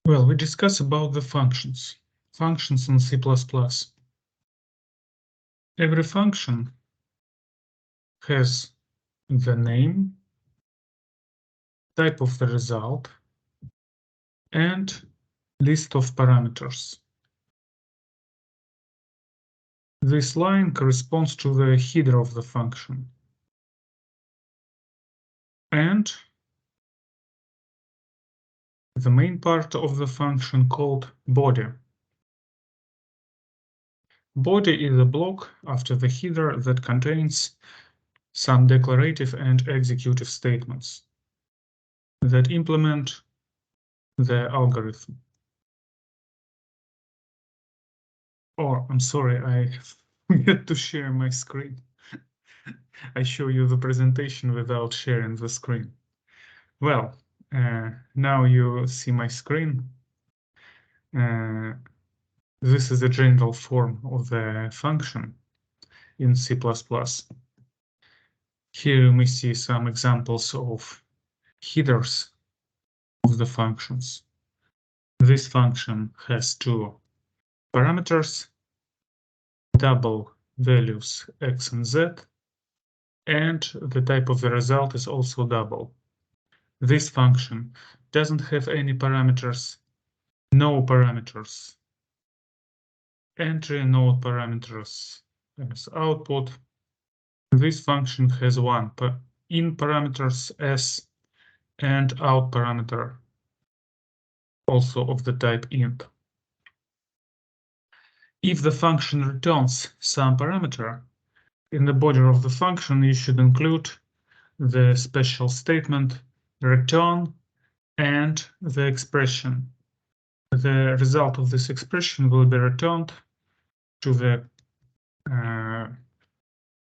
Well, we discuss about the functions in C++. Every function has the name, type of the result, and list of parameters. This line corresponds to the header of the function. And the main part of the function called body. Body is a block after the header that contains some declarative and executive statements that implement the algorithm. Oh, I'm sorry, I forget to share my screen. I show you the presentation without sharing the screen. Well, now you see my screen. This is a general form of the function in C++. Here we see some examples of headers of the functions. This function has two parameters, double values x and z, and the type of the result is also double. This function doesn't have any parameters, no parameters, entry node parameters as output. This function has one in parameters s and out parameter also of the type int. If the function returns some parameter, in the body of the function you should include the special statement return and the expression. The result of this expression will be returned to the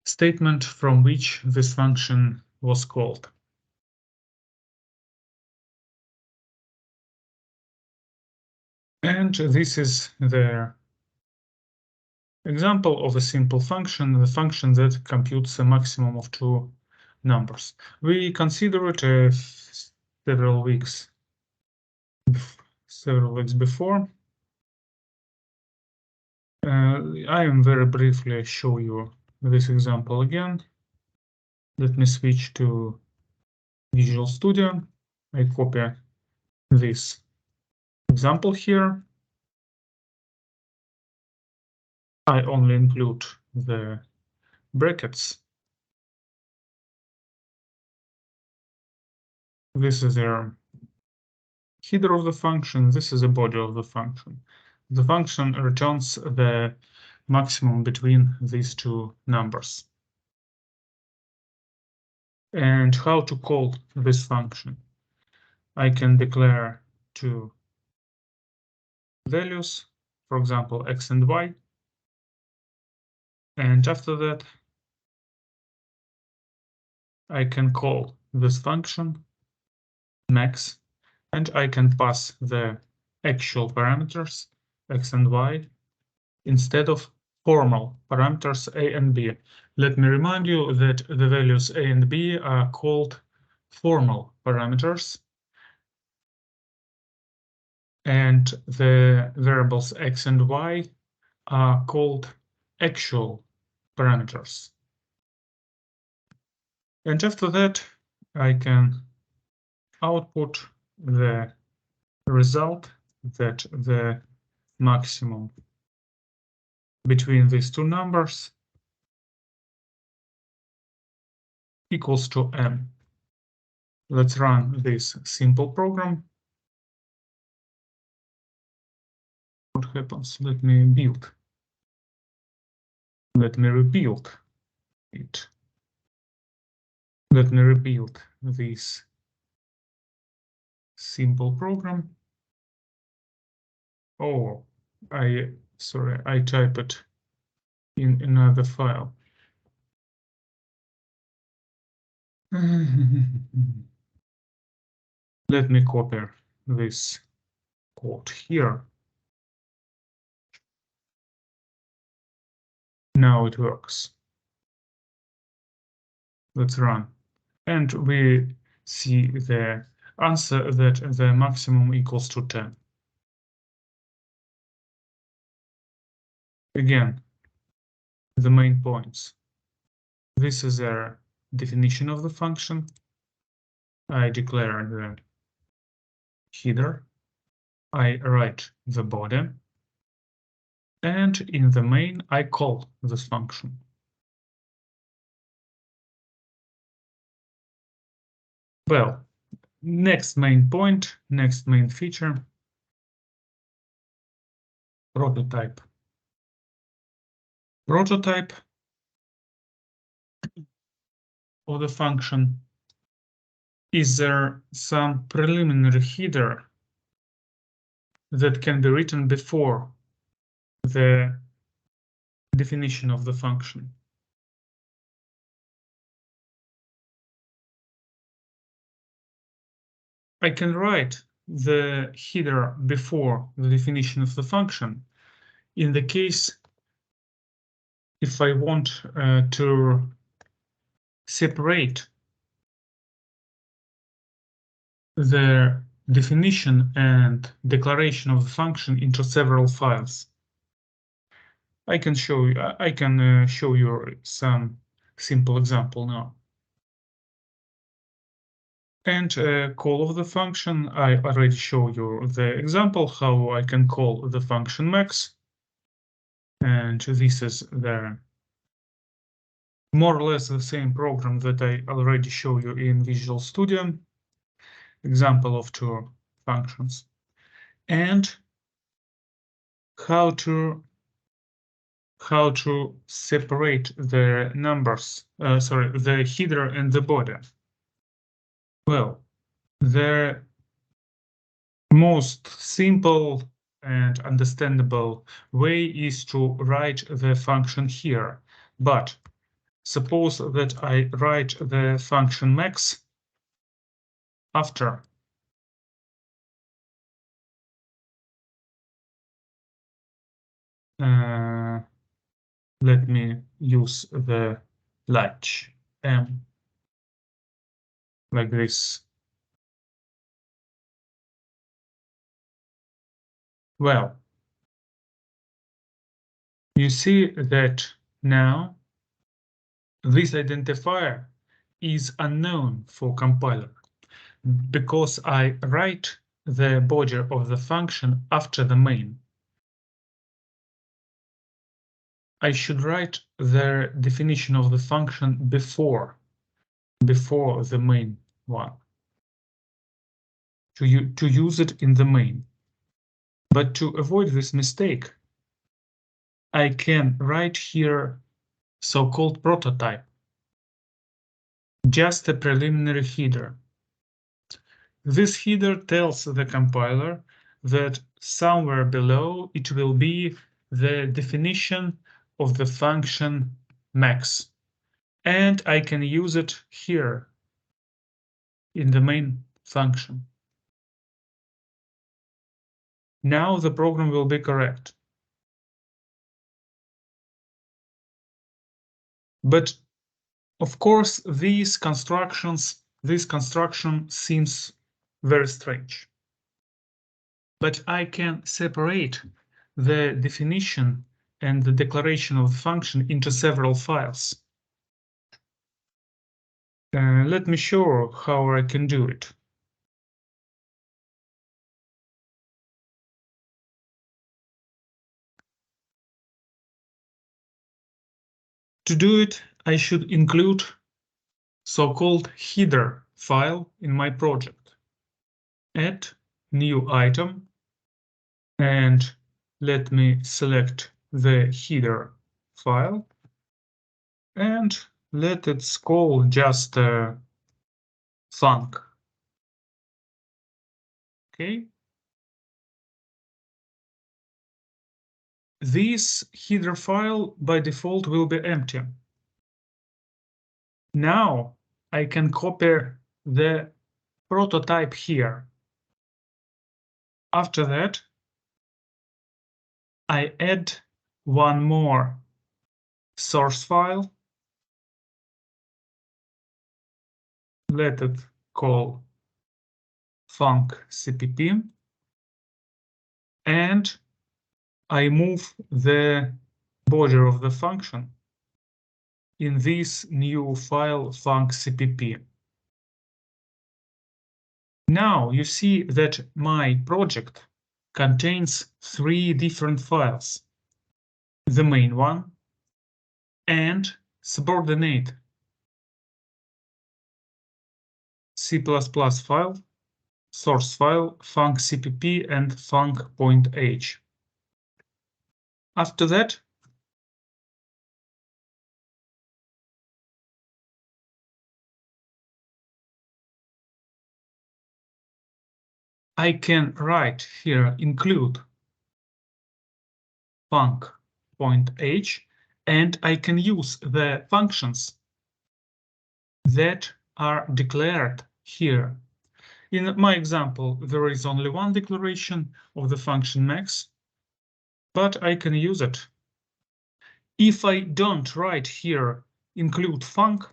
statement from which this function was called. And this is the example of a simple function, the function that computes a maximum of two numbers. We consider it several weeks before. I am very briefly show you this example again. Let me switch to Visual Studio. I copy this example here. I only include the brackets. This is the header of the function. This is the body of the function. The function returns the maximum between these two numbers. And how to call this function? I can declare two values, for example, x and y. And after that, I can call this function max, and I can pass the actual parameters x and y instead of formal parameters a and b. Let me remind you that the values a and b are called formal parameters, and the variables x and y are called actual parameters. And after that, I can output the result that the maximum between these two numbers equals to m. Let's run this simple program. What happens? Let me build. Let me rebuild it. Let me rebuild this simple program. Oh, sorry, I type it in another file. Let me copy this code here. Now it works. Let's run. And we see the answer that the maximum equals to 10. Again, the main points. This is a definition of the function. I declare the header. I write the body. And in the main, I call this function. Well, next main point, next main feature, prototype. Prototype of the function. Is there some preliminary header that can be written before the definition of the function? I can write the header before the definition of the function. In the case, if I want to separate the definition and declaration of the function into several files, I can show you some simple example now. And call of the function, I already showed you the example how I can call the function max. And this is the more or less the same program that I already showed you in Visual Studio. Example of two functions. And how to separate the numbers, the header and the body. Well, the most simple and understandable way is to write the function here. But suppose that I write the function max after let me use the latch M like this. Well, you see that now this identifier is unknown for compiler because I write the body of the function after the main. I should write the definition of the function before the main one to use it in the main. But to avoid this mistake, I can write here so-called prototype, just a preliminary header. This header tells the compiler that somewhere below it will be the definition of the function max, and I can use it here in the main function. Now the program will be correct. But of course, this construction seems very strange. But I can separate the definition and the declaration of the function into several files. Let me show how I can do it. To do it, I should include so-called header file in my project. Add new item, and let me select the header file, and let it call just func. Okay. This header file by default will be empty. Now I can copy the prototype here. After that, I add one more source file. Let it call funcCpp. And I move the body of the function in this new file funcCpp. Now you see that my project contains 3 different files: the main one and subordinate C++ file, source file, funcCpp, and func.h. After that, I can write here include func.h, and I can use the functions that are declared here. In my example, there is only one declaration of the function max, but I can use it. If I don't write here include func,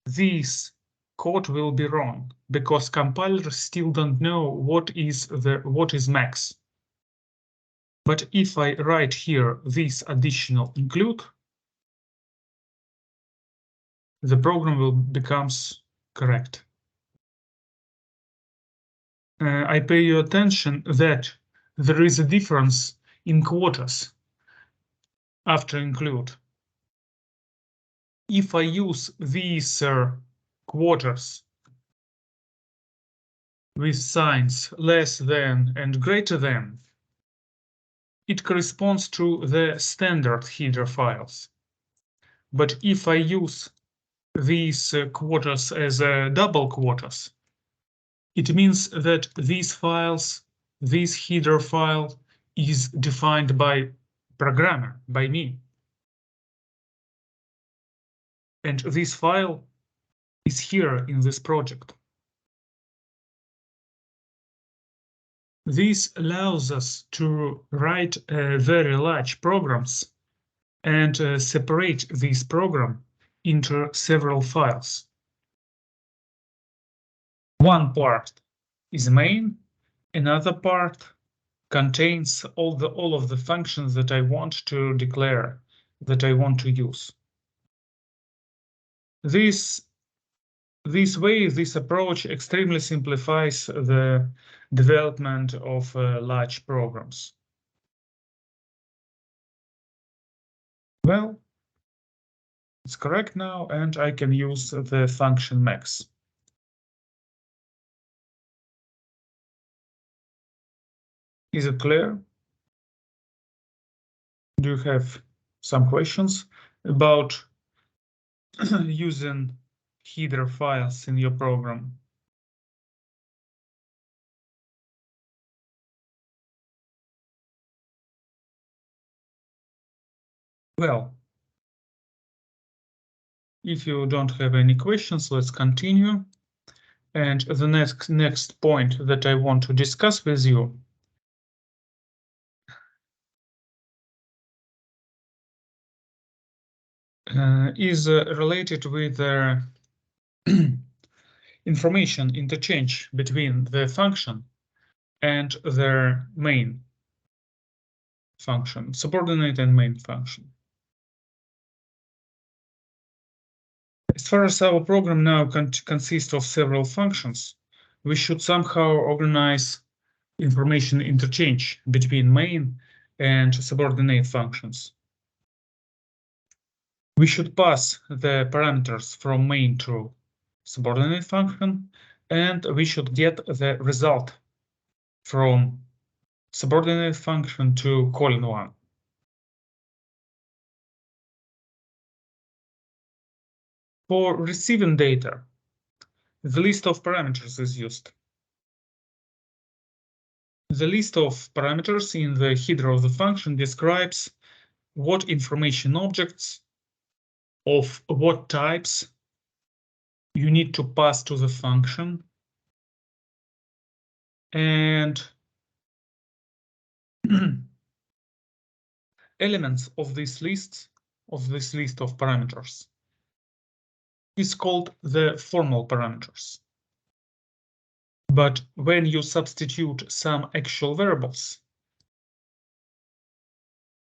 this code will be wrong because compilers still don't know what is max. But if I write here this additional include, the program will becomes correct. I pay your attention that there is a difference in quotas after include. If I use these quotas with signs less than and greater than, it corresponds to the standard header files. But if I use these quotas as double quotas, it means that these files, this header file is defined by programmer, by me. And this file is here in this project. This allows us to write very large programs and separate this program into several files. One part is main, another part contains all of the functions that I want to declare, that I want to use. This approach extremely simplifies the development of large programs. Well, it's correct now, and I can use the function max. Is it clear? Do you have some questions about using header files in your program? Well, if you don't have any questions, let's continue. And the next point that I want to discuss with you is related with information interchange between the function and their main function, subordinate and main function. As far as our program now consists of several functions, we should somehow organize information interchange between main and subordinate functions. We should pass the parameters from main to subordinate function, and we should get the result from subordinate function to colon 1. For receiving data, the list of parameters is used. The list of parameters in the header of the function describes what information objects of what types you need to pass to the function, and elements of this list of parameters is called the formal parameters. But when you substitute some actual variables,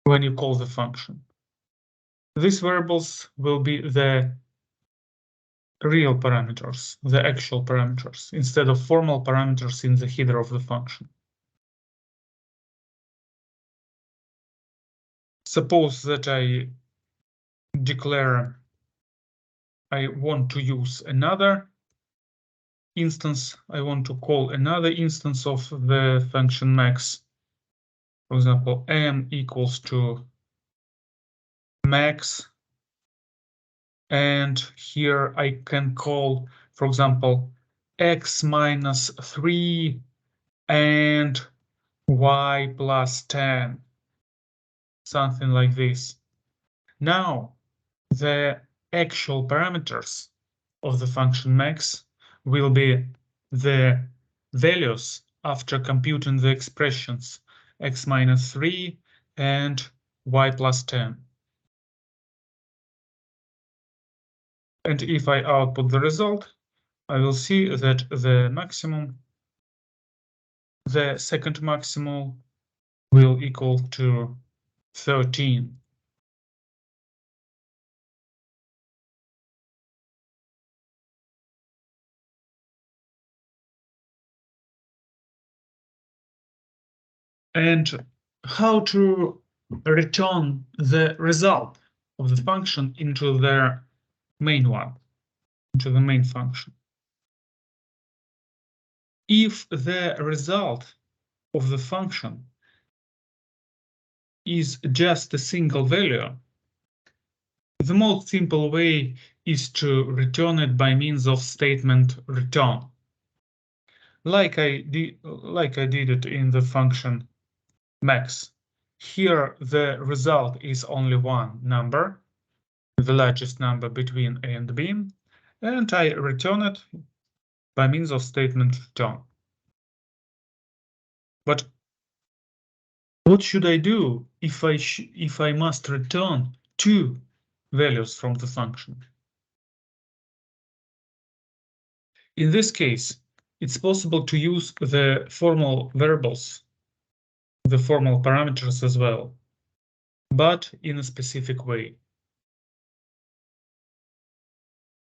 when you call the function. These variables will be the real parameters, the actual parameters, instead of formal parameters in the header of the function. Suppose that I declare I want to use another instance. I want to call another instance of the function max. For example, m equals to max. And here I can call, for example, x minus 3 and y plus 10. Something like this. Now, the actual parameters of the function max will be the values after computing the expressions x minus 3 and y plus 10. And if I output the result, I will see that the maximum, the second maximal, will equal to 13. And how to return the result of the function into the main one, into the main function. If the result of the function is just a single value, the most simple way is to return it by means of statement return. Like I did it in the function max. Here the result is only one number, the largest number between a and b, and I return it by means of statement return. But what should I do if I must return two values from the function? In this case, it's possible to use the formal variables, the formal parameters as well, but in a specific way.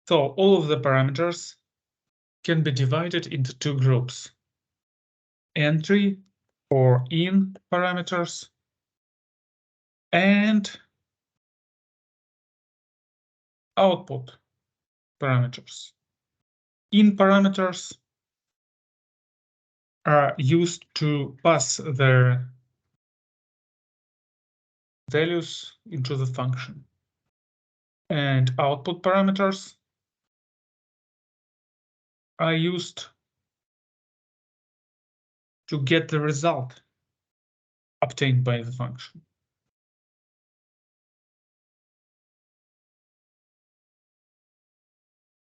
So all of the parameters can be divided into two groups: entry or in parameters and output parameters. In parameters are used to pass their values into the function, and output parameters are used to get the result obtained by the function.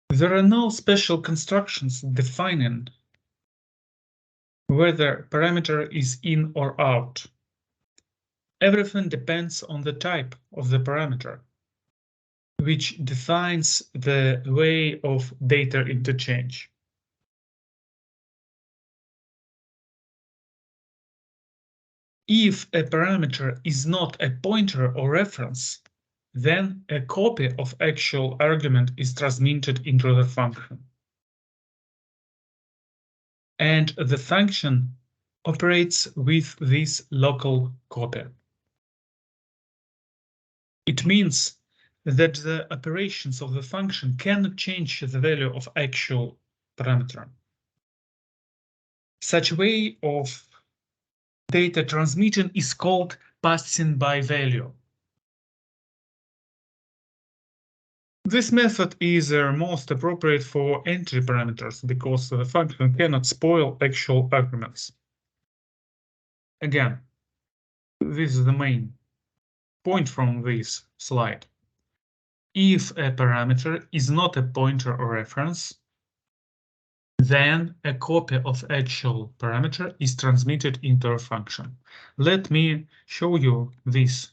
There are no special constructions defining whether parameter is in or out. Everything depends on the type of the parameter, which defines the way of data interchange. If a parameter is not a pointer or reference, then a copy of actual argument is transmitted into the function. And the function operates with this local copy. It means that the operations of the function cannot change the value of actual parameter. Such way of data transmission is called passing by value. This method is most appropriate for entry parameters because the function cannot spoil actual arguments. Again, this is the main point from this slide. If a parameter is not a pointer or reference, then a copy of actual parameter is transmitted into a function. Let me show you this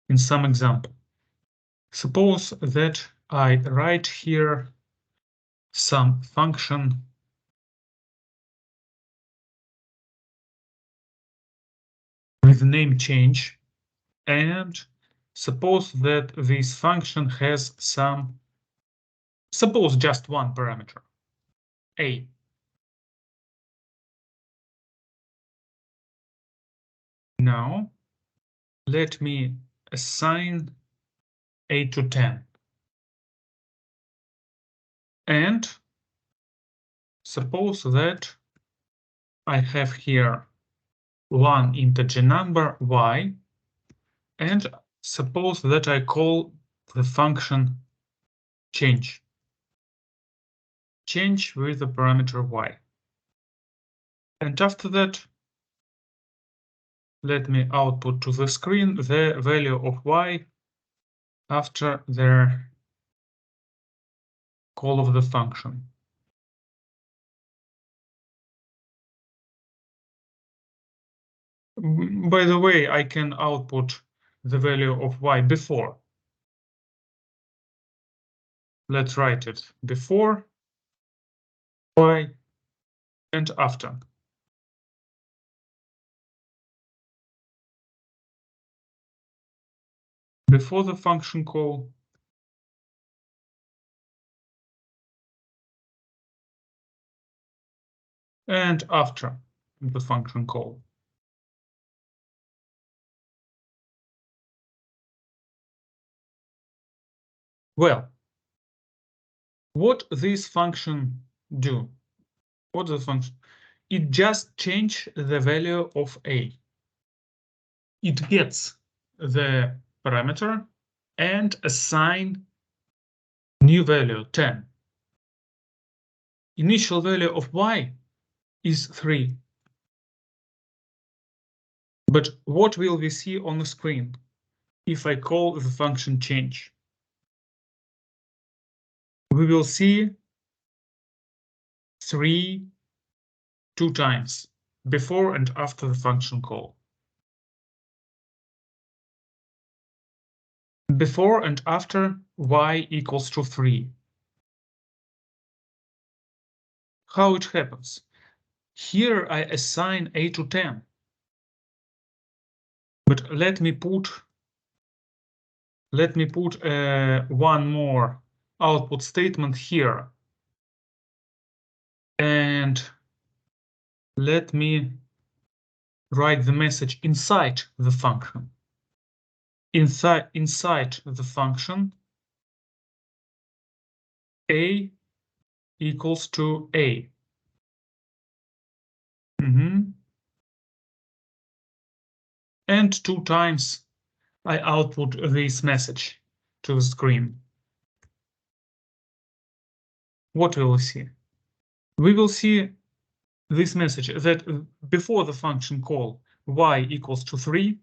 in some example. Suppose that I write here some function with with name change, and suppose that this function has suppose just one parameter, a. Now, let me assign a to 10. And suppose that I have here one integer number y, and suppose that I call the function change with the parameter y. And after that, let me output to the screen the value of y after the call of the function. By the way, I can output the value of y before. Let's write it before y and after. Before the function call and after the function call. Well, what this function do? What the function? It just change the value of a. It gets the parameter and assign new value 10. Initial value of y is 3. But what will we see on the screen if I call the function change? We will see 3 2 times before and after the function call. Before and after y equals to 3. How it happens? Here I assign a to 10. But let me put one more output statement here. And let me write the message inside the function. Inside the function, a equals to a. And 2 times I output this message to the screen. What will we see? We will see this message that before the function call y equals to 3,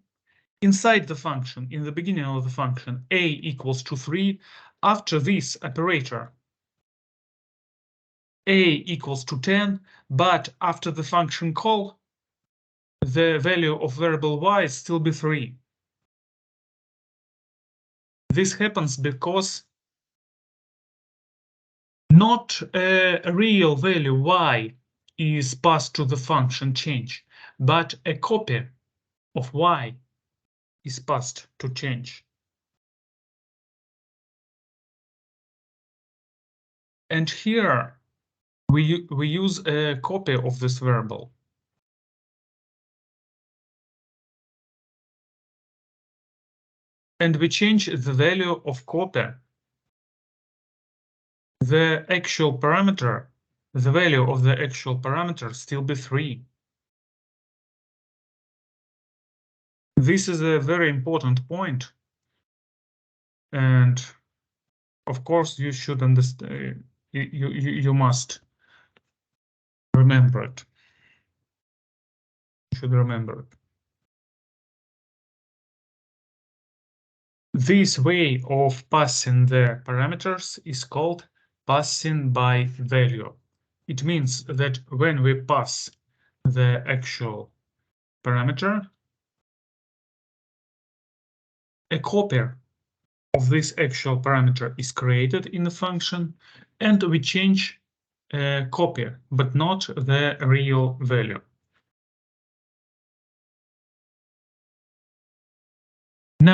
inside the function, in the beginning of the function, a equals to 3, after this operator, a equals to 10, but after the function call, the value of variable y still be 3. This happens because not a real value y is passed to the function change, but a copy of y is passed to change. And here we use a copy of this variable. And we change the value of copy. The actual parameter, the value of the actual parameter still be 3. This is a very important point. And of course, you should understand, you must remember it. You should remember it. This way of passing the parameters is called passing by value. It means that when we pass the actual parameter, a copy of this actual parameter is created in the function, and we change a copy, but not the real value.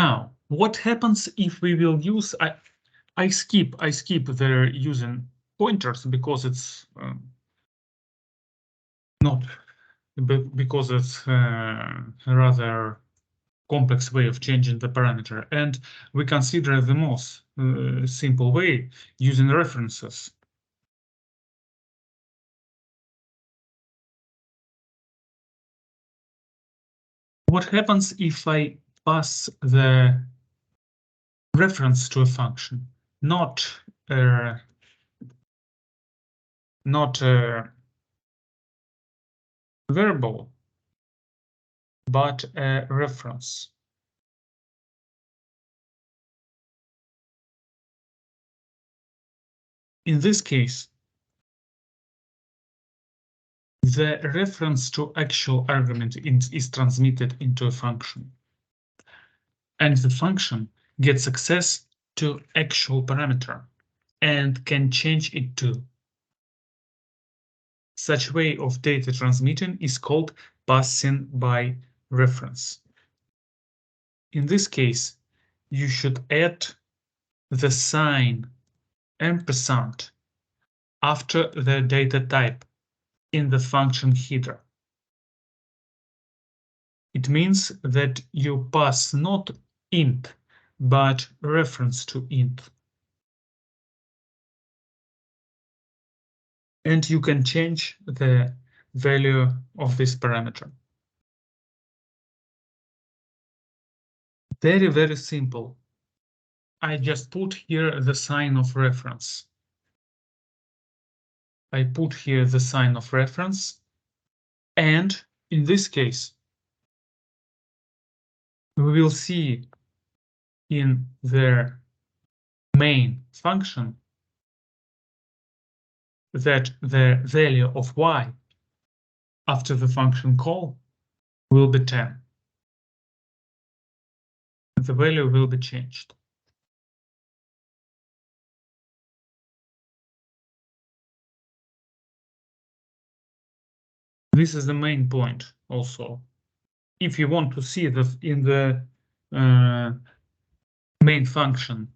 Now, what happens if we will use, I skip the using pointers because it's not, because it's a rather complex way of changing the parameter, and we consider the most simple way using references. What happens if I pass the reference to a function, not a variable, but a reference? In this case, the reference to actual argument is transmitted into a function, and the function gets access to actual parameter and can change it too. Such way of data transmitting is called passing by reference. In this case, you should add the sign ampersand after the data type in the function header. It means that you pass not int, but reference to int. And you can change the value of this parameter. Very, very simple. I just put here the sign of reference. I put here the sign of reference, and in this case, we will see in the main function that the value of y after the function call will be 10. The value will be changed. This is the main point also. If you want to see that in the main function,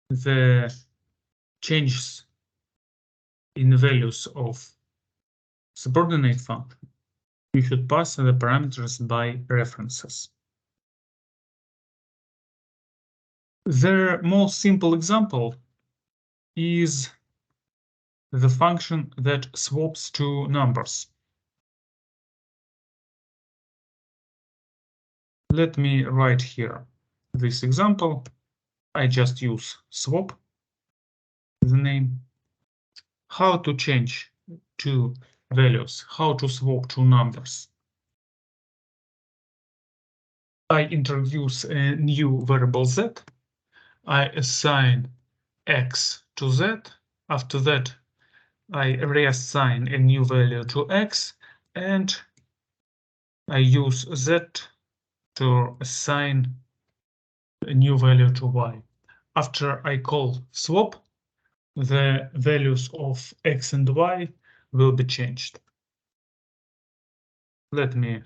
the changes in the values of subordinate function, you should pass the parameters by references. The most simple example is the function that swaps two numbers. Let me write here this example. I just use swap, the name. How to change two values, how to swap two numbers. I introduce a new variable z. I assign x to z. After that, I reassign a new value to x, and I use z to assign a new value to y. After I call swap, the values of x and y will be changed. Let me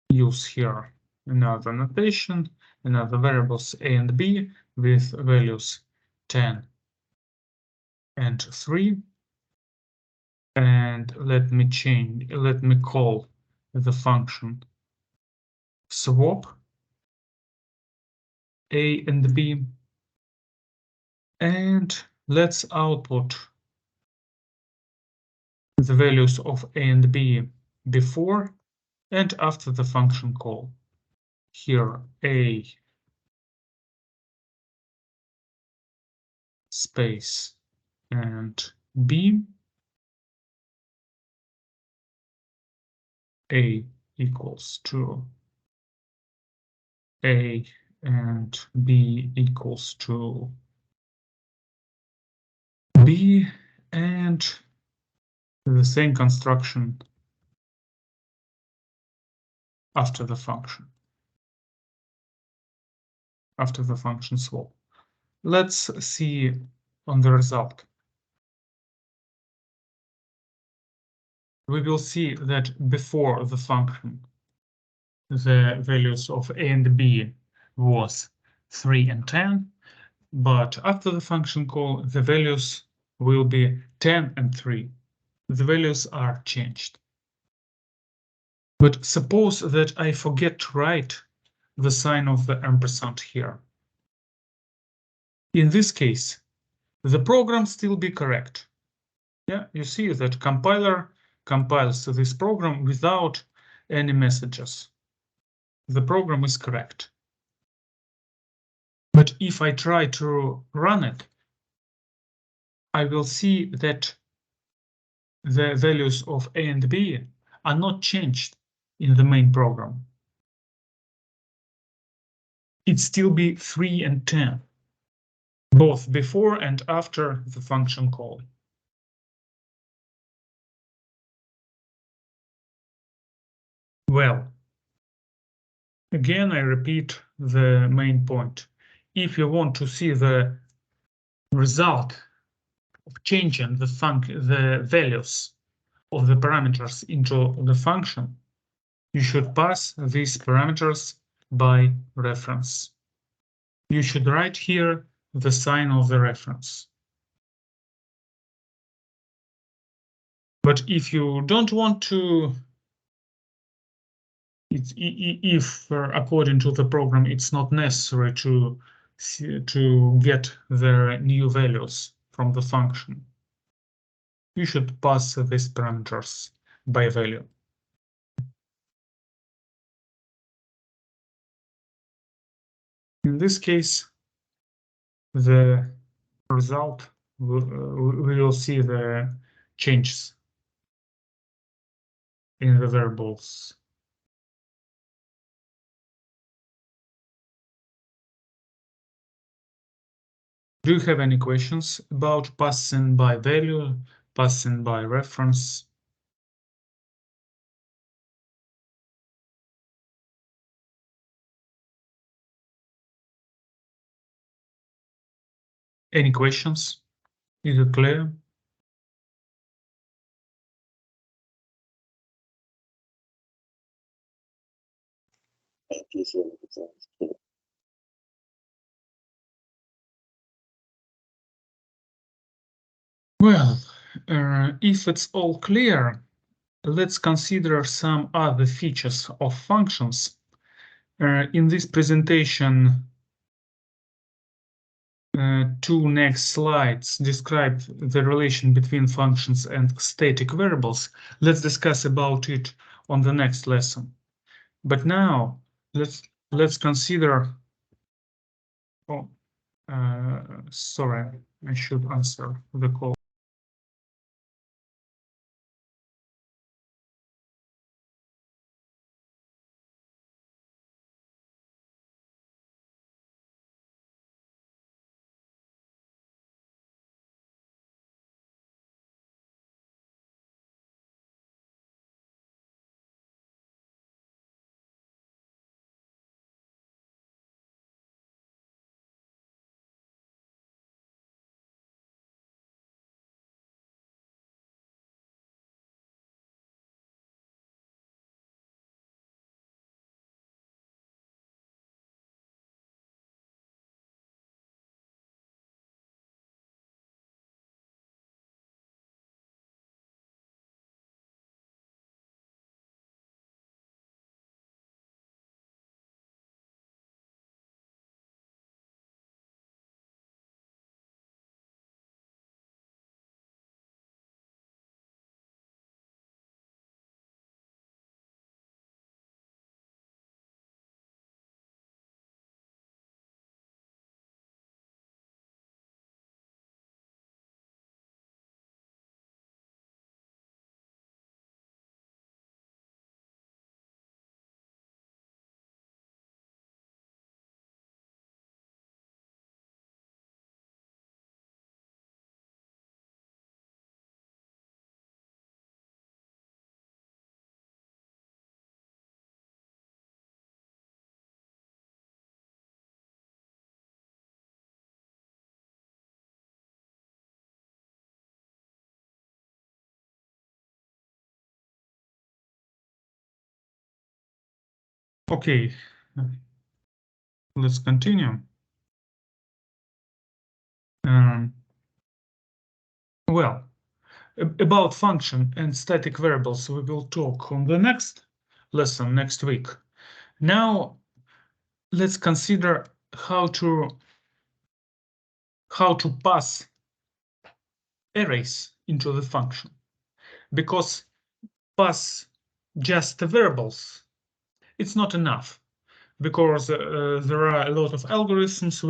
use here another notation, another variables a and b with values 10 and 3. And let me call the function swap a and b, and let's output the values of a and b before and after the function call. Here a space and b, a equals to a and b equals to b, and the same construction after the function swap. Let's see on the result. We will see that before the function the values of a and b was 3 and 10, but after the function call, the values will be 10 and 3. The values are changed. But suppose that I forget to write the sign of the ampersand here. In this case, the program still be correct. Yeah, you see that compiler compiles this program without any messages. The program is correct. But if I try to run it, I will see that the values of a and b are not changed in the main program. It still be 3 and 10, both before and after the function call. Well, again, I repeat the main point. If you want to see the result of changing the values of the parameters into the function, you should pass these parameters by reference. You should write here the sign of the reference. But if you don't want to, if according to the program, it's not necessary to get the new values from the function, you should pass these parameters by value. In this case, the result, we will see the changes in the variables. Do you have any questions about passing by value, passing by reference? Any questions? Is it clear? Well, if it's all clear, let's consider some other features of functions. In this presentation, two next slides describe the relation between functions and static variables. Let's discuss about it on the next lesson. But now let's consider. Oh, sorry, I should answer the call. Okay, let's continue. Well, about function and static variables, we will talk on the next lesson next week. Now, let's consider how to pass arrays into the function, because pass just variables, it's not enough, because there are a lot of algorithms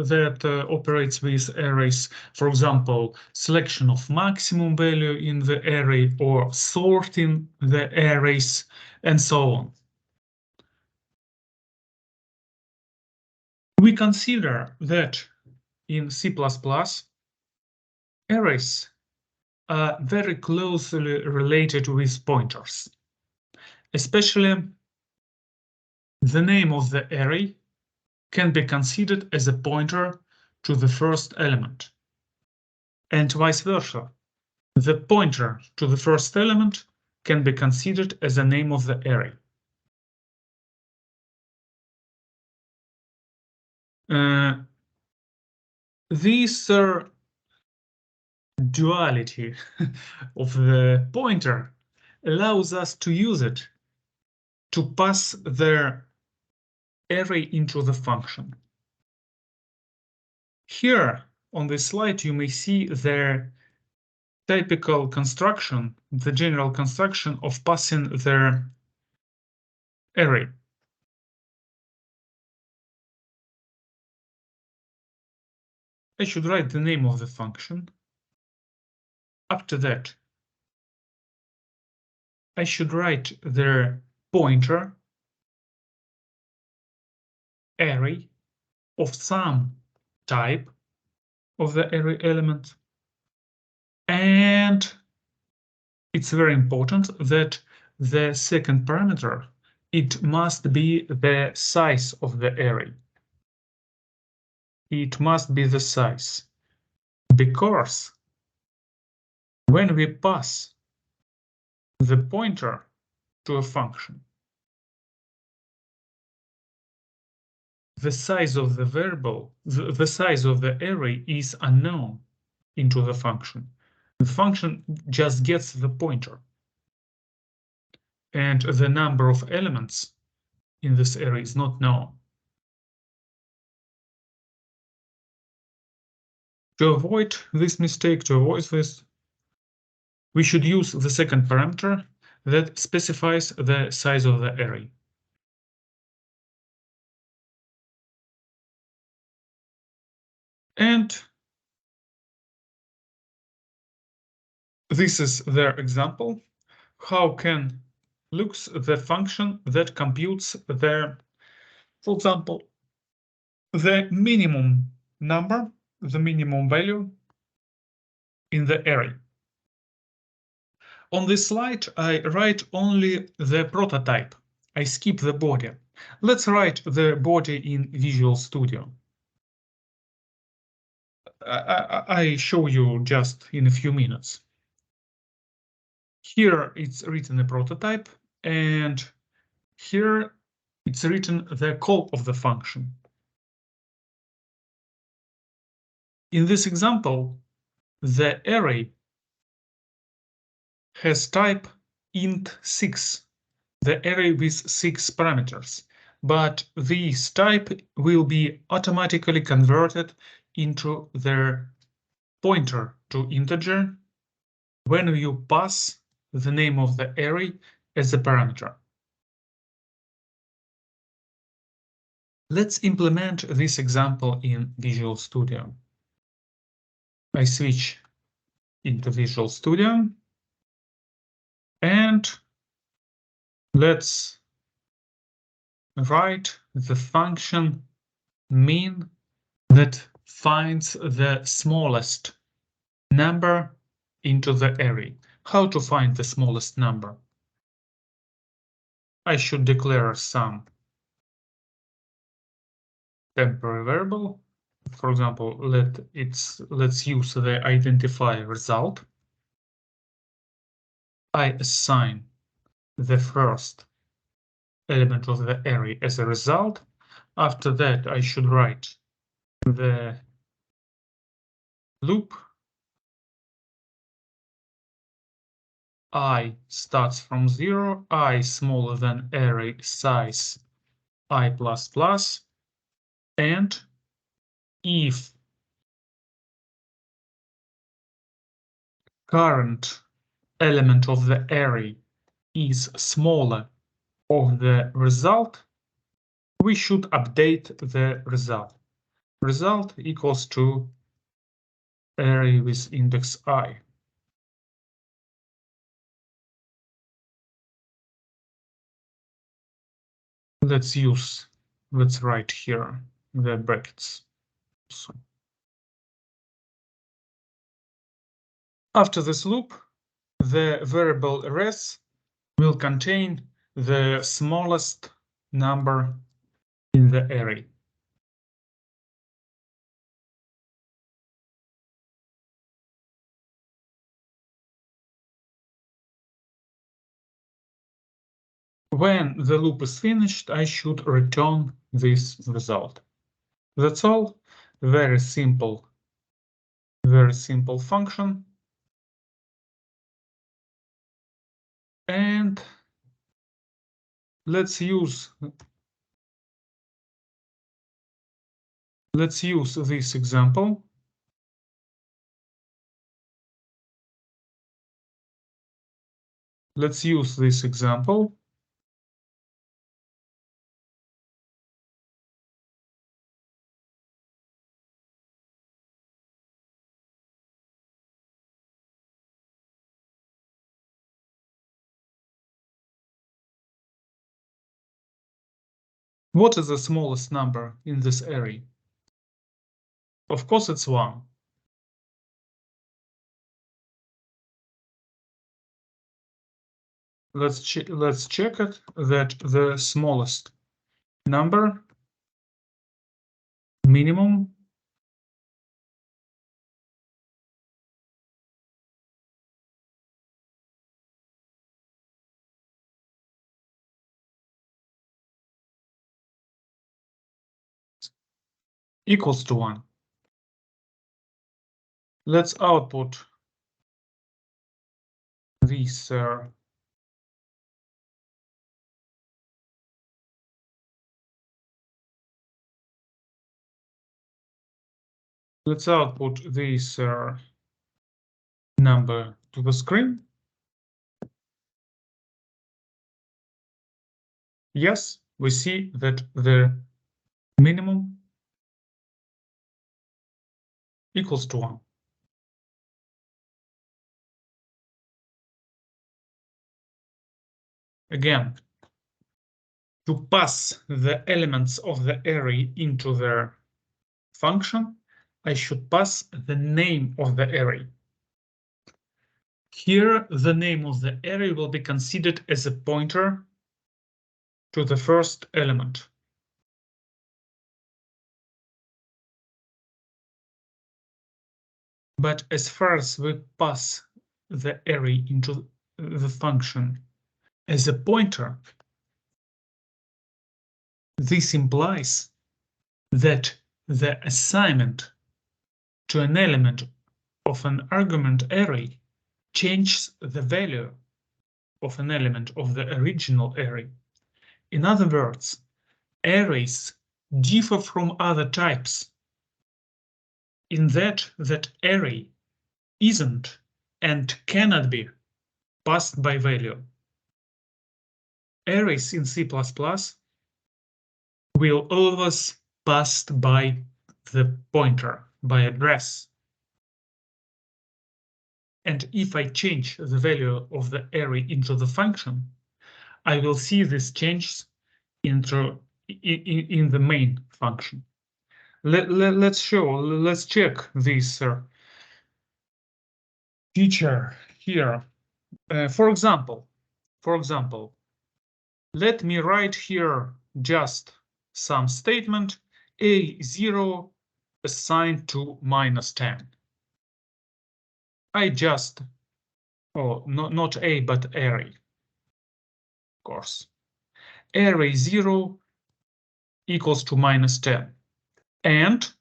that operates with arrays. For example, selection of maximum value in the array or sorting the arrays and so on. We consider that in C++, arrays are very closely related with pointers, especially the name of the array can be considered as a pointer to the first element, and vice versa. The pointer to the first element can be considered as the name of the array. This duality of the pointer allows us to use it to pass the array into the function. Here on this slide, you may see the typical construction, the general construction of passing the array. I should write the name of the function. After that, I should write the pointer array of some type of the array element. And it's very important that the second parameter, it must be the size of the array. It must be the size, because when we pass the pointer to a function, the size of the variable, the size of the array is unknown into the function. The function just gets the pointer, and the number of elements in this array is not known. To avoid this mistake, to avoid this, we should use the second parameter that specifies the size of the array. And this is their example. How can looks the function that computes the, for example, the minimum number, the minimum value in the array. On this slide, I write only the prototype. I skip the body. Let's write the body in Visual Studio. I show you just in a few minutes. Here it's written a prototype, and here it's written the call of the function. In this example, the array has type int6, the array with 6 parameters, but this type will be automatically converted into the pointer to integer when you pass the name of the array as a parameter. Let's implement this example in Visual Studio. I switch into Visual Studio, and let's write the function min that finds the smallest number into the array. How to find the smallest number? I should declare some temporary variable. For example, let's use the identify result. I assign the first element of the array as a result. After that, I should write the loop. I starts from 0, I smaller than array size I++, and if current element of the array is smaller of the result, we should update the result. Result equals to array with index I. Let's write here the brackets. So after this loop, the variable res will contain the smallest number in the array. When the loop is finished, I should return this result. That's all. Very simple function. And let's use this example. Let's use this example. What is the smallest number in this array? Of course, it's 1. Let's check it that the smallest number minimum equals to 1. Let's output this number to the screen. Yes, we see that the minimum equals to 1. Again, to pass the elements of the array into the function, I should pass the name of the array. Here, the name of the array will be considered as a pointer to the first element. But as far as we pass the array into the function as a pointer, this implies that the assignment to an element of an argument array changes the value of an element of the original array. In other words, arrays differ from other types in that array isn't and cannot be passed by value. Arrays in C++ will always passed by the pointer, by address. And if I change the value of the array into the function, I will see this changes in the main function. Let's check this feature here. For example, let me write here just some statement A0 assigned to -10. I just, not A, but array, of course. array 0 equals to -10. And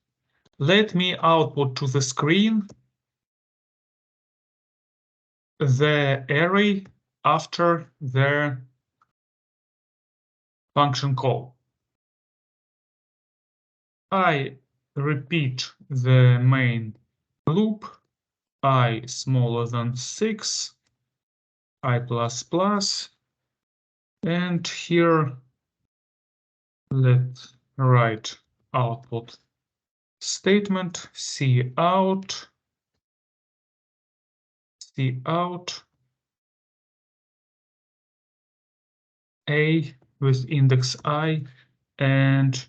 let me output to the screen the array after the function call. I repeat the main loop, I smaller than 6, I++, and here let's write output statement cout a with index I and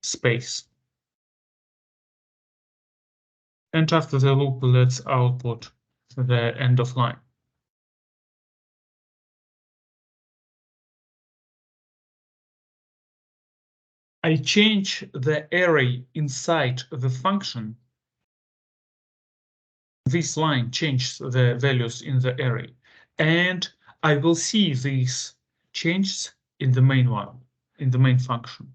space. And after the loop, let's output the end of line. I change the array inside the function. This line changes the values in the array, and I will see these changes in the main one, in the main function.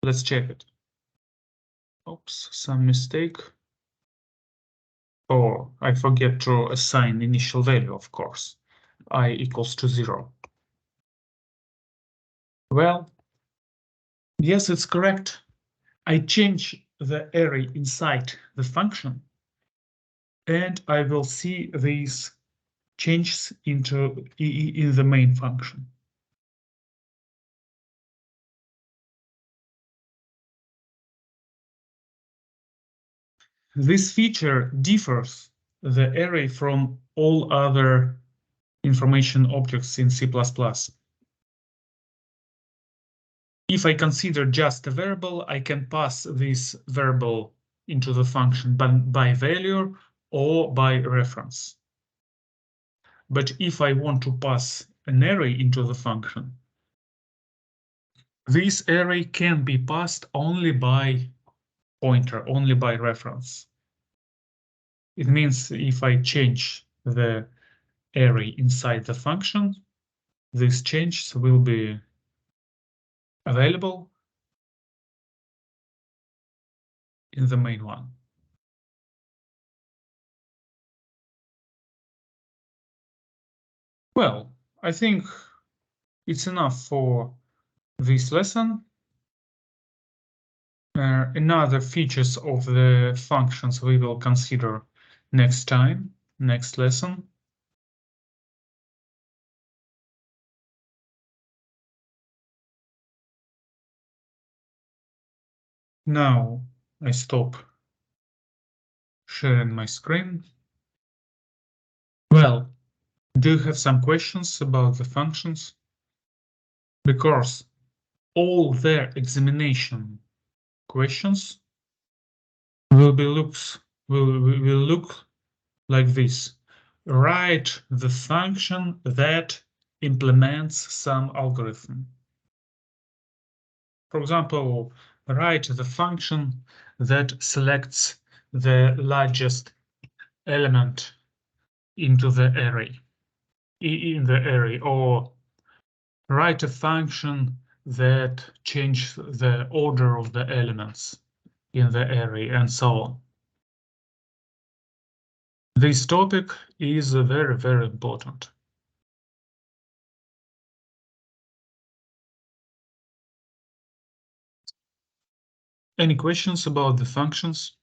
Let's check it. Oops, some mistake. Oh, I forget to assign initial value, of course. I equals to 0. Well, yes, it's correct. I change the array inside the function, and I will see these changes in the main function. This feature differs the array from all other information objects in C++. If I consider just a variable, I can pass this variable into the function by value or by reference. But if I want to pass an array into the function, this array can be passed only by pointer, only by reference. It means if I change the array inside the function, these changes will be available in the main one. Well, I think it's enough for this lesson. Another features of the functions we will consider next time, next lesson. Now I stop sharing my screen. Well, do you have some questions about the functions? Because all their examination questions will look like this. Write the function that implements some algorithm. For example, write the function that selects the largest element into the array, or write a function that changes the order of the elements in the array, and so on. This topic is very, very important. Any questions about the functions?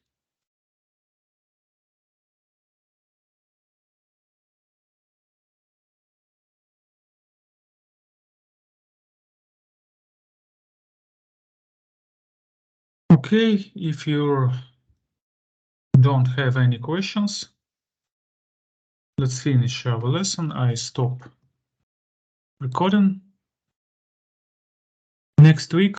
Okay, if you don't have any questions, let's finish our lesson. I stop recording. Next week